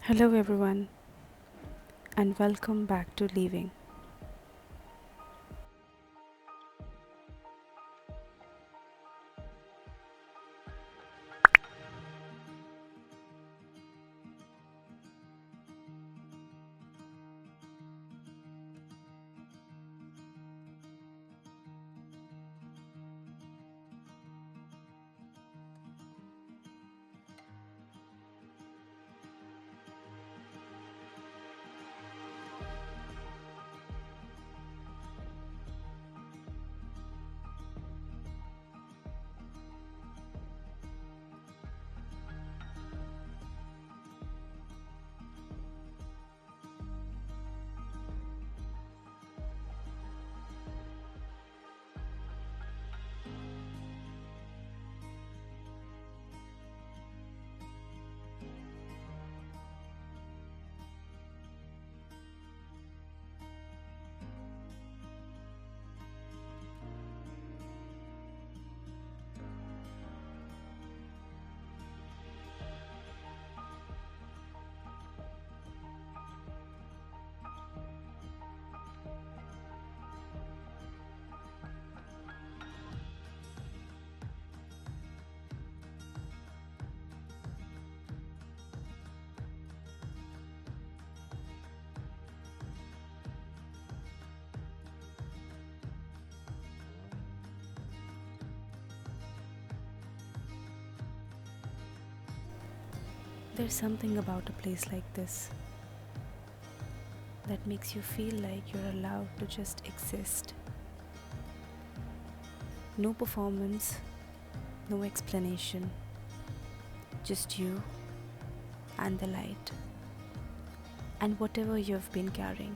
Hello, everyone, and welcome back to Leaving. There's something about a place like this that makes you feel like you're allowed to just exist. No performance, no explanation, just you and the light, and whatever you've been carrying.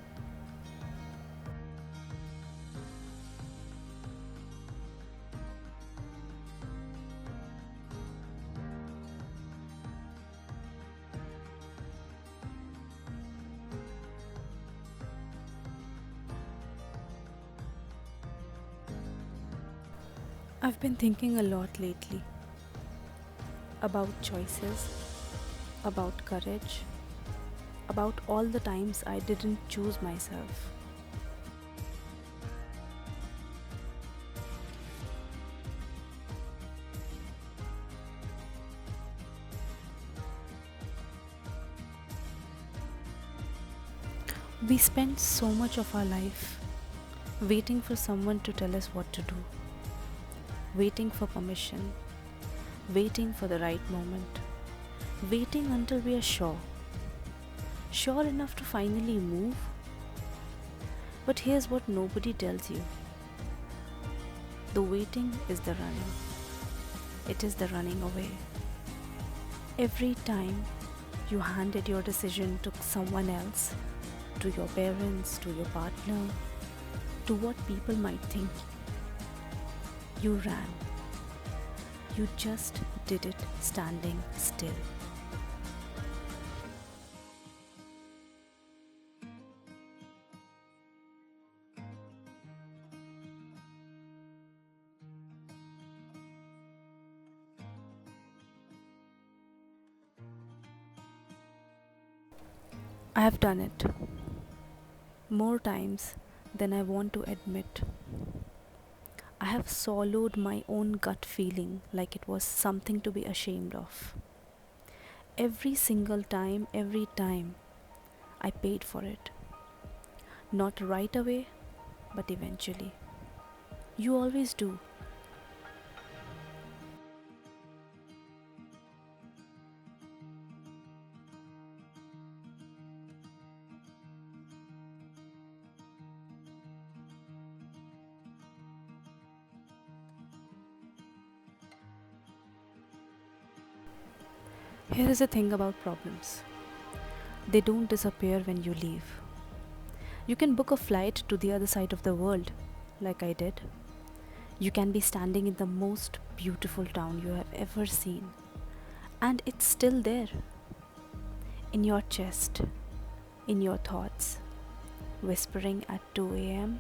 I've been thinking a lot lately about choices, about courage, about all the times I didn't choose myself. We spend so much of our life waiting for someone to tell us what to do, waiting for permission, waiting for the right moment, waiting until we are sure enough to finally move. But here's what nobody tells you: the waiting is the running, it is the running away. Every time you handed your decision to someone else, to your parents, to your partner, to what people might think, you ran. You just did it standing still. I have done it more times than I want to admit. I have swallowed my own gut feeling like it was something to be ashamed of. Every single time, every time, I paid for it. Not right away, but eventually. You always do. Here is the thing about problems: they don't disappear when you leave. You can book a flight to the other side of the world, like I did. You can be standing in the most beautiful town you have ever seen, and it's still there, in your chest, in your thoughts, whispering at 2 a.m.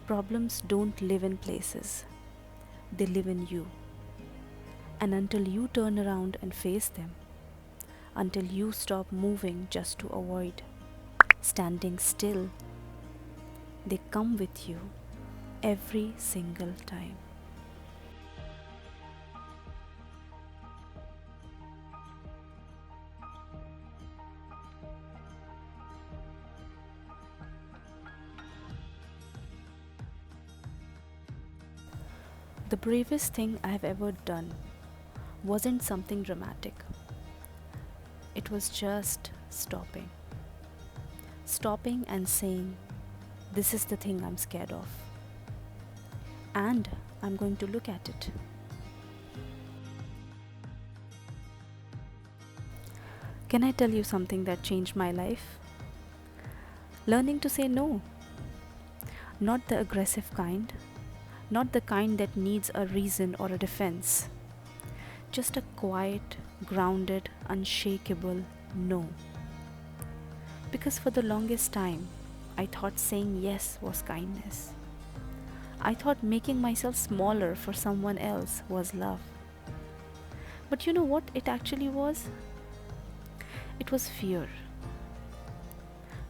Problems don't live in places, they live in you. And until you turn around and face them, until you stop moving just to avoid standing still. They come with you every single time. The bravest thing I have ever done wasn't something dramatic. It was just stopping. Stopping and saying, "This is the thing I'm scared of. And I'm going to look at it." Can I tell you something that changed my life? Learning to say no. Not the aggressive kind, not the kind that needs a reason or a defense. Just a quiet, grounded, unshakable no. Because for the longest time, I thought saying yes was kindness. I thought making myself smaller for someone else was love. But you know what it actually was? It was fear.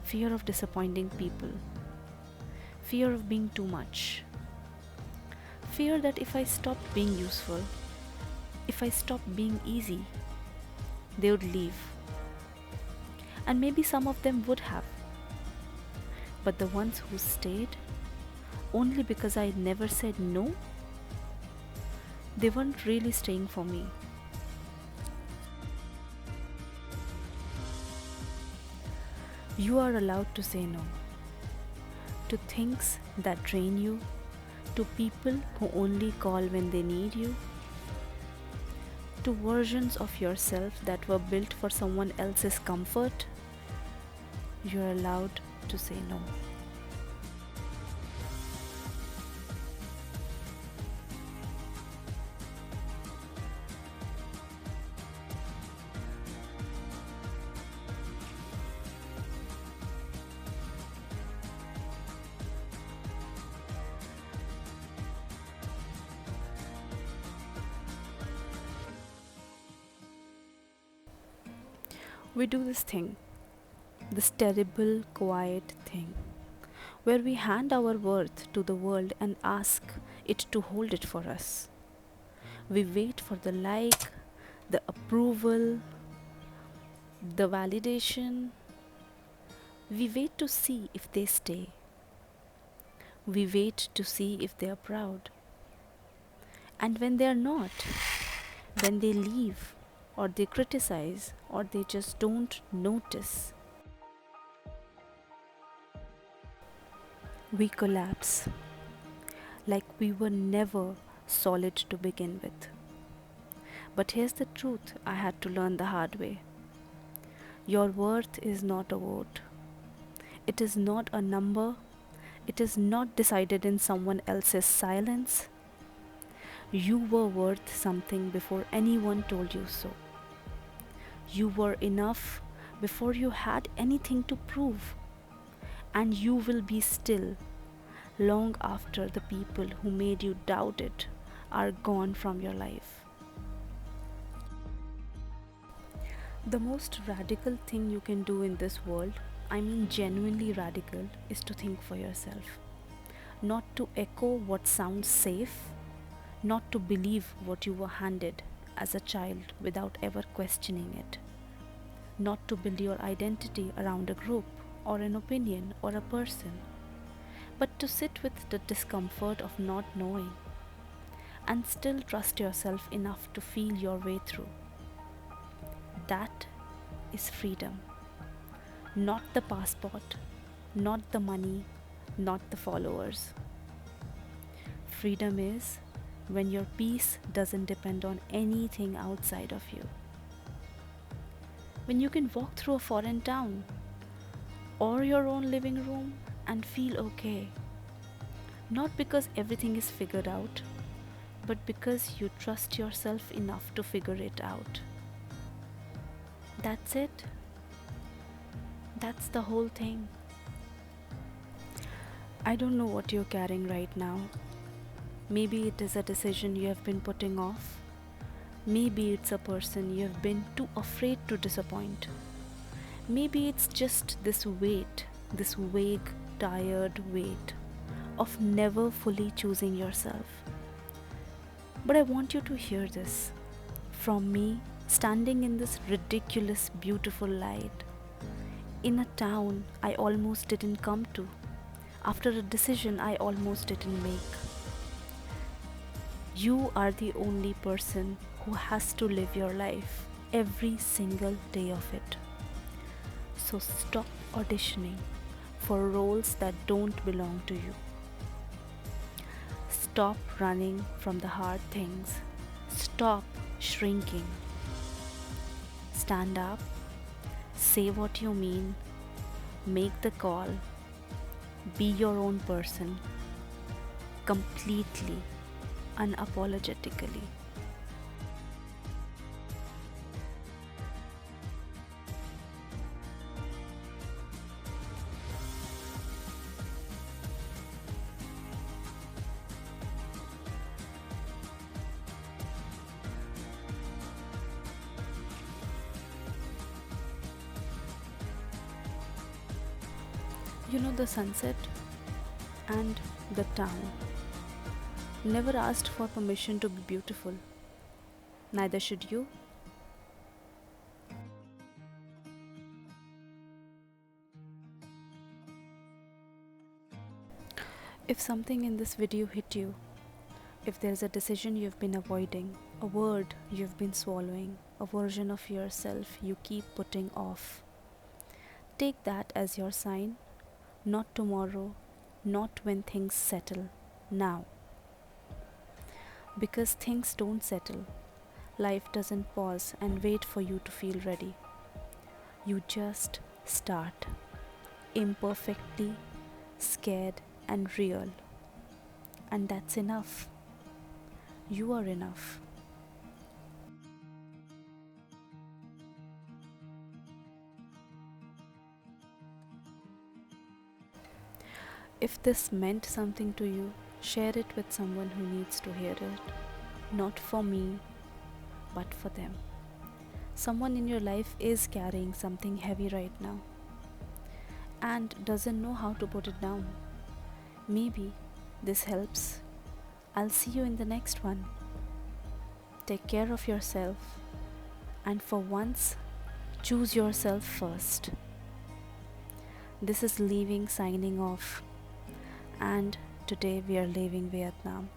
Fear of disappointing people. Fear of being too much. Fear that if I stopped being useful, if I stopped being easy, they would leave. And maybe some of them would have. But the ones who stayed, only because I never said no, they weren't really staying for me. You are allowed to say no to things that drain you, to people who only call when they need you, to versions of yourself that were built for someone else's comfort. You're allowed to say no. We do this thing, this terrible, quiet thing, where we hand our worth to the world and ask it to hold it for us. We wait for the like, the approval, the validation. We wait to see if they stay. We wait to see if they are proud. And when they are not, when they leave, or they criticize, or they just don't notice, we collapse like we were never solid to begin with. But here's the truth I had to learn the hard way. Your worth is not a vote. It is not a number. It is not decided in someone else's silence. You were worth something before anyone told you so. You were enough before you had anything to prove. And you will be still long after the people who made you doubt it are gone from your life. The most radical thing you can do in this world, I mean genuinely radical, is to think for yourself. Not to echo what sounds safe, not to believe what you were handed as a child without ever questioning it. Not to build your identity around a group or an opinion or a person, but to sit with the discomfort of not knowing and still trust yourself enough to feel your way through. That is freedom. Not the passport, not the money, not the followers. Freedom is when your peace doesn't depend on anything outside of you. When you can walk through a foreign town or your own living room and feel okay. Not because everything is figured out, but because you trust yourself enough to figure it out. That's it. That's the whole thing. I don't know what you're carrying right now. Maybe it is a decision you have been putting off. Maybe it's a person you've been too afraid to disappoint. Maybe it's just this weight, this vague, tired weight of never fully choosing yourself. But I want you to hear this from me, standing in this ridiculous, beautiful light, in a town I almost didn't come to, after a decision I almost didn't make. You are the only person who has to live your life every single day of it. So stop auditioning for roles that don't belong to you. Stop running from the hard things. Stop shrinking. Stand up, say what you mean, make the call, be your own person, completely, unapologetically. You know, the sunset and the town never asked for permission to be beautiful. Neither should you. If something in this video hit you, if there's a decision you've been avoiding, a word you've been swallowing, a version of yourself you keep putting off, take that as your sign. Not tomorrow, not when things settle, now. Because things don't settle. Life doesn't pause and wait for you to feel ready. You just start. Imperfectly, scared, and real. And that's enough. You are enough. If this meant something to you, share it with someone who needs to hear it. Not for me, but for them. Someone in your life is carrying something heavy right now and doesn't know how to put it down. Maybe this helps. I'll see you in the next one. Take care of yourself, and for once, choose yourself first. This is Leaving signing off, and today we are leaving Vietnam.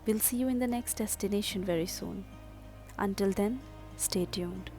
We'll see you in the next destination very soon. Until then, stay tuned.